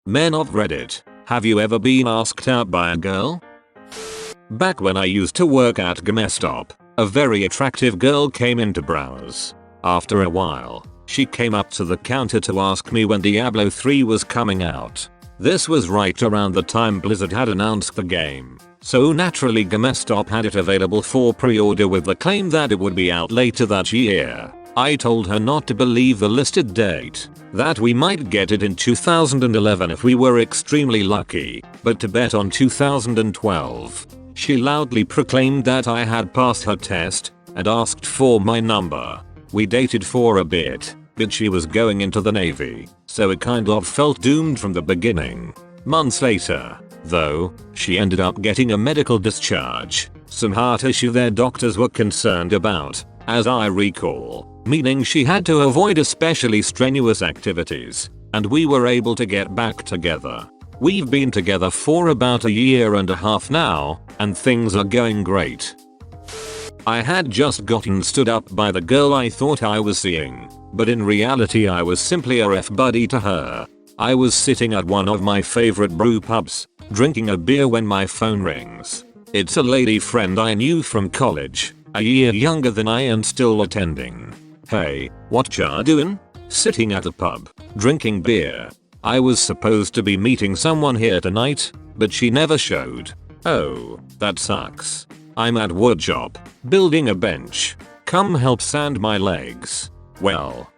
Men of Reddit, have you ever been asked out by a girl? Back when I used to work at GameStop, a very attractive girl came in to browse. After a while, she came up to the counter to ask me when Diablo 3 was coming out. This was right around the time Blizzard had announced the game, so naturally GameStop had it available for pre-order with the claim that it would be out later that year. I told her not to believe the listed date, that we might get it in 2011 if we were extremely lucky, but to bet on 2012. She loudly proclaimed that I had passed her test and asked for my number. We dated for a bit, but she was going into the Navy, so it kind of felt doomed from the beginning. Months later, though, she ended up getting a medical discharge, some heart issue their doctors were concerned about, as I recall, meaning she had to avoid especially strenuous activities, and we were able to get back together. We've been together for about a year and a half now, and things are going great. I had just gotten stood up by the girl I thought I was seeing, but in reality I was simply a ref buddy to her. I was sitting at one of my favorite brew pubs, drinking a beer when my phone rings. It's a lady friend I knew from college, a year younger than I and still attending. Hey, what ya doing? Sitting at a pub, drinking beer. I was supposed to be meeting someone here tonight, but she never showed. Oh, that sucks. I'm at woodshop, building a bench. Come help sand my legs. Well,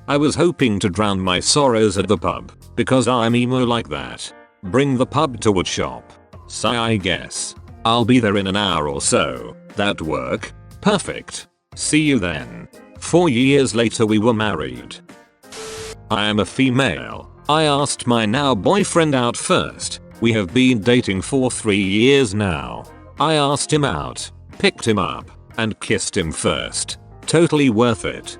I was hoping to drown my sorrows at the pub, because I'm emo like that. Bring the pub to woodshop. Sigh, I guess. I'll be there in an hour or so. That work? Perfect. See you then. 4 years later we were married. I am a female. I asked my now boyfriend out first. We have been dating for 3 years now. I asked him out, picked him up, and kissed him first. Totally worth it.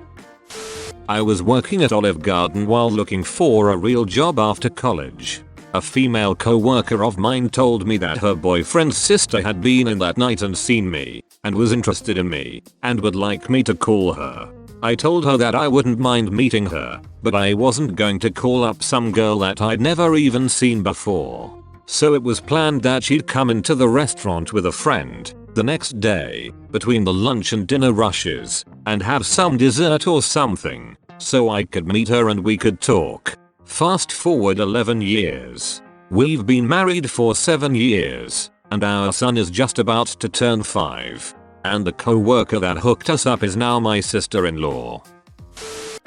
I was working at Olive Garden while looking for a real job after college. A female co-worker of mine told me that her boyfriend's sister had been in that night and seen me, and was interested in me, and would like me to call her. I told her that I wouldn't mind meeting her, but I wasn't going to call up some girl that I'd never even seen before. So it was planned that she'd come into the restaurant with a friend the next day, between the lunch and dinner rushes, and have some dessert or something, so I could meet her and we could talk. Fast forward 11 years. We've been married for 7 years, and our son is just about to turn 5. And the co-worker that hooked us up is now my sister-in-law.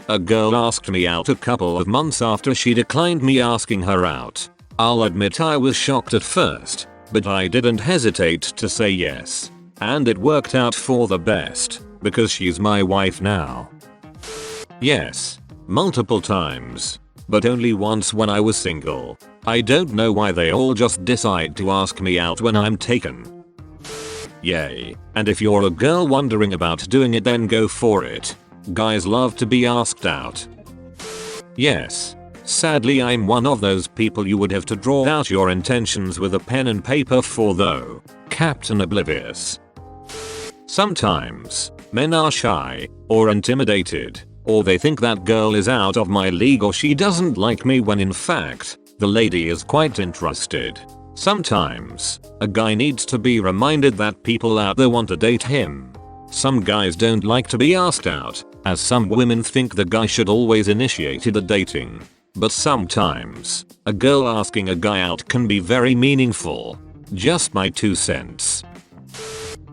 A girl asked me out a couple of months after she declined me asking her out. I'll admit I was shocked at first, but I didn't hesitate to say yes. And it worked out for the best, because she's my wife now. Yes, multiple times, but only once when I was single. I don't know why they all just decide to ask me out when I'm taken. Yay, and if you're a girl wondering about doing it, then go for it. Guys love to be asked out. Yes. Sadly I'm one of those people you would have to draw out your intentions with a pen and paper for though. Captain Oblivious. Sometimes, men are shy, or intimidated, or they think that girl is out of my league or she doesn't like me when in fact, the lady is quite interested. Sometimes, a guy needs to be reminded that people out there want to date him. Some guys don't like to be asked out, as some women think the guy should always initiate the dating. But sometimes, a girl asking a guy out can be very meaningful. Just my 2 cents.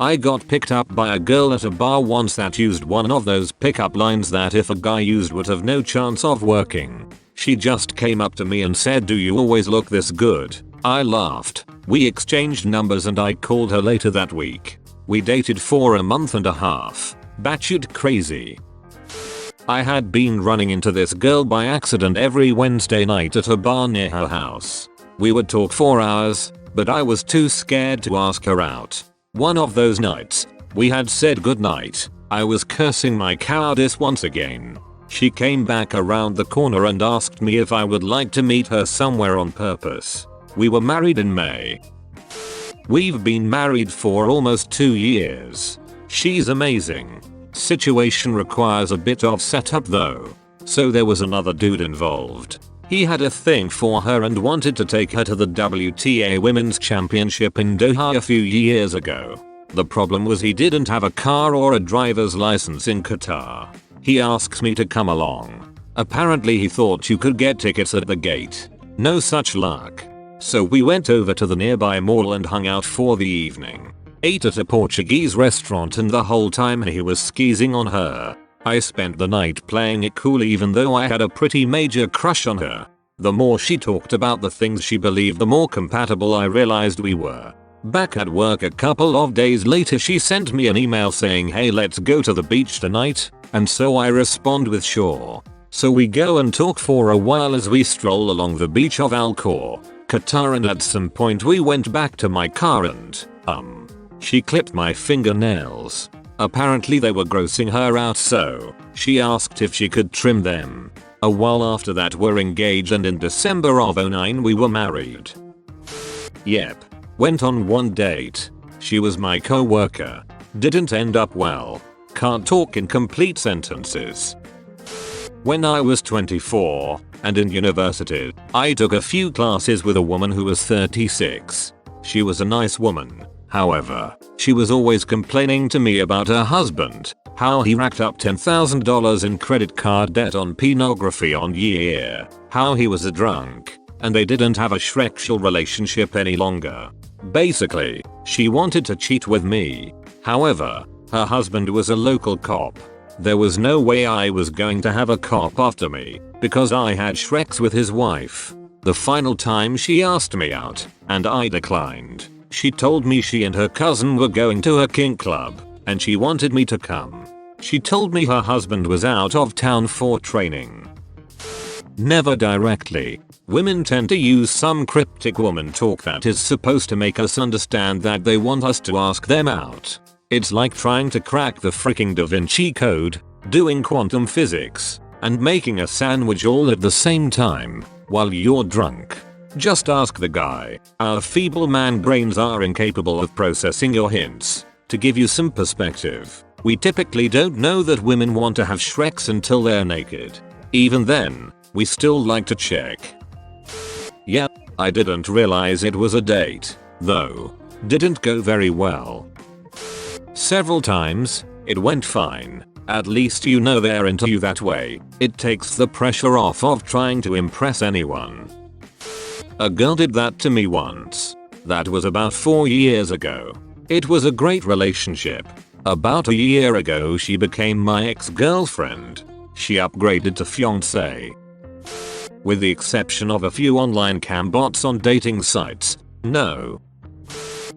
I got picked up by a girl at a bar once that used one of those pickup lines that if a guy used would have no chance of working. She just came up to me and said, "Do you always look this good?" I laughed. We exchanged numbers and I called her later that week. We dated for a month and a half. Batshit crazy. I had been running into this girl by accident every Wednesday night at a bar near her house. We would talk for hours, but I was too scared to ask her out. One of those nights, we had said goodnight. I was cursing my cowardice once again. She came back around the corner and asked me if I would like to meet her somewhere on purpose. We were married in May. We've been married for almost 2 years. She's amazing. Situation requires a bit of setup though. So there was another dude involved. He had a thing for her and wanted to take her to the WTA Women's Championship in Doha a few years ago. The problem was he didn't have a car or a driver's license in Qatar. He asks me to come along. Apparently he thought you could get tickets at the gate. No such luck. So we went over to the nearby mall and hung out for the evening. Ate at a Portuguese restaurant, and the whole time he was skeezing on her. I spent the night playing it cool even though I had a pretty major crush on her. The more she talked about the things she believed, the more compatible I realized we were. Back at work a couple of days later, she sent me an email saying, hey, let's go to the beach tonight, and so I respond with sure. So we go and talk for a while as we stroll along the beach of Al Khor, Qatar, and at some point we went back to my car and, she clipped my fingernails. Apparently they were grossing her out, so she asked if she could trim them. A while after that we're engaged, and in December of 2009 we were married. Yep. Went on one date. She was my co-worker. Didn't end up well. Can't talk in complete sentences. When I was 24 and in university, I took a few classes with a woman who was 36. She was a nice woman. However, she was always complaining to me about her husband, how he racked up $10,000 in credit card debt on pornography on year, how he was a drunk, and they didn't have a sexual relationship any longer. Basically, she wanted to cheat with me. However, her husband was a local cop. There was no way I was going to have a cop after me, because I had sex with his wife. The final time she asked me out, and I declined. She told me she and her cousin were going to a kink club, and she wanted me to come. She told me her husband was out of town for training. Never directly. Women tend to use some cryptic woman talk that is supposed to make us understand that they want us to ask them out. It's like trying to crack the freaking Da Vinci Code, doing quantum physics, and making a sandwich all at the same time, while you're drunk. Just ask the guy. Our feeble man brains are incapable of processing your hints. To give you some perspective, we typically don't know that women want to have sex until they're naked. Even then, we still like to check. Yeah, I didn't realize it was a date, though. Didn't go very well. Several times, it went fine. At least you know they're into you that way. It takes the pressure off of trying to impress anyone. A girl did that to me once. That was about 4 years ago. It was a great relationship. About a year ago she became my ex-girlfriend. She upgraded to fiancé. With the exception of a few online cam bots on dating sites, no.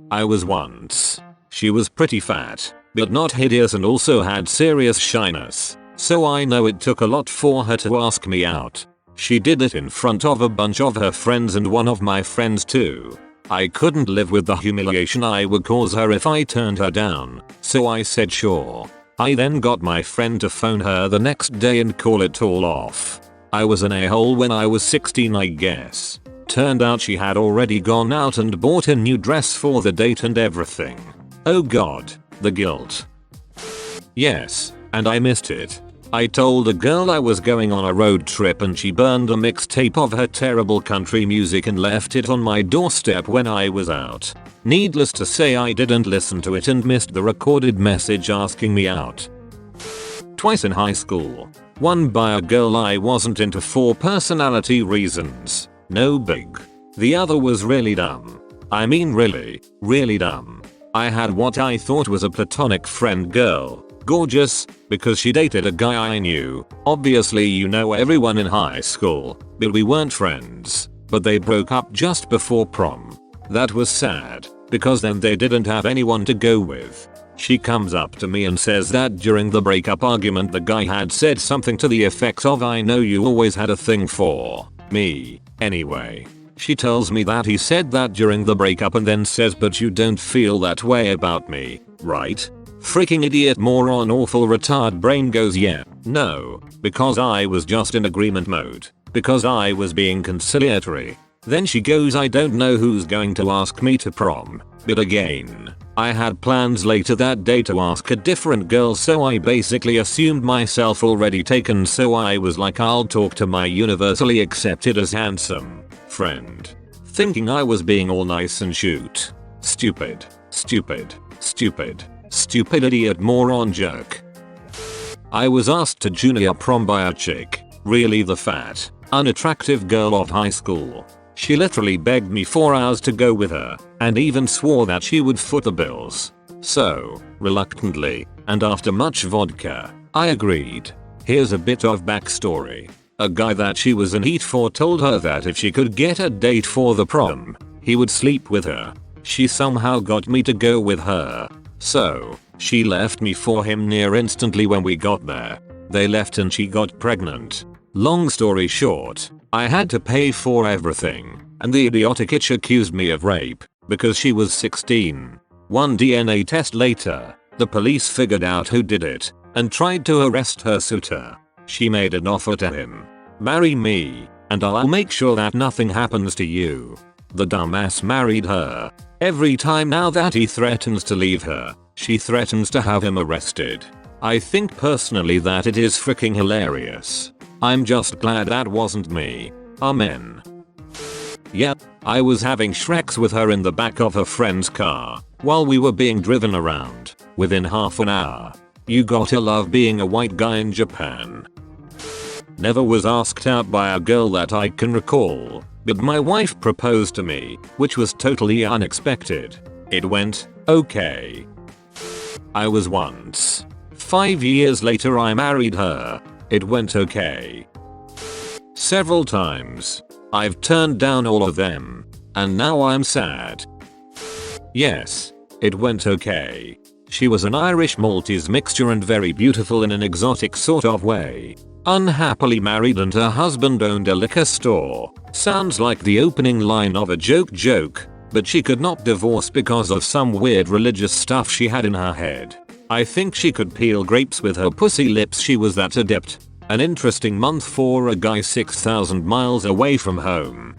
I was once. She was pretty fat, but not hideous, and also had serious shyness, so I know it took a lot for her to ask me out. She did it in front of a bunch of her friends and one of my friends too. I couldn't live with the humiliation I would cause her if I turned her down, so I said sure. I then got my friend to phone her the next day and call it all off. I was an a-hole when I was 16, I guess. Turned out she had already gone out and bought a new dress for the date and everything. Oh god, the guilt. Yes, and I missed it. I told a girl I was going on a road trip and she burned a mixtape of her terrible country music and left it on my doorstep when I was out. Needless to say, I didn't listen to it and missed the recorded message asking me out. Twice in high school. One by a girl I wasn't into for personality reasons. No big. The other was really dumb. I mean really, really dumb. I had what I thought was a platonic friend girl. Gorgeous, because she dated a guy I knew. Obviously you know everyone in high school, but we weren't friends. But they broke up just before prom. That was sad, because then they didn't have anyone to go with. She comes up to me and says that during the breakup argument the guy had said something to the effect of, I know you always had a thing for me. Anyway, she tells me that he said that during the breakup and then says, but you don't feel that way about me, right? Freaking idiot, moron, awful retard brain goes yeah, no, because I was just in agreement mode, because I was being conciliatory. Then she goes, I don't know who's going to ask me to prom, but again, I had plans later that day to ask a different girl, so I basically assumed myself already taken, so I was like, I'll talk to my universally accepted as handsome friend, thinking I was being all nice and shoot. Stupid, stupid, stupid, stupid idiot moron jerk. I was asked to junior prom by a chick, really the fat, unattractive girl of high school. She literally begged me for hours to go with her, and even swore that she would foot the bills. So, reluctantly, and after much vodka, I agreed. Here's a bit of backstory. A guy that she was in heat for told her that if she could get a date for the prom, he would sleep with her. She somehow got me to go with her. So, she left me for him near instantly when we got there. They left and she got pregnant. Long story short, I had to pay for everything, and the idiotic itch accused me of rape, because she was 16. One DNA test later, the police figured out who did it, and tried to arrest her suitor. She made an offer to him. Marry me, and I'll make sure that nothing happens to you. The dumbass married her. Every time now that he threatens to leave her, she threatens to have him arrested. I think personally that it is freaking hilarious. I'm just glad that wasn't me. Amen. Yep, I was having Shreks with her in the back of her friend's car, while we were being driven around, within half an hour. You gotta love being a white guy in Japan. Never was asked out by a girl that I can recall, but my wife proposed to me, which was totally unexpected. It went okay. I was once. 5 years later I married her. It went okay. Several times. I've turned down all of them. And now I'm sad. Yes. It went okay. She was an Irish Maltese mixture and very beautiful in an exotic sort of way. Unhappily married and her husband owned a liquor store. Sounds like the opening line of a joke, but she could not divorce because of some weird religious stuff she had in her head. I think she could peel grapes with her pussy lips, she was that adept. An interesting month for a guy 6,000 miles away from home.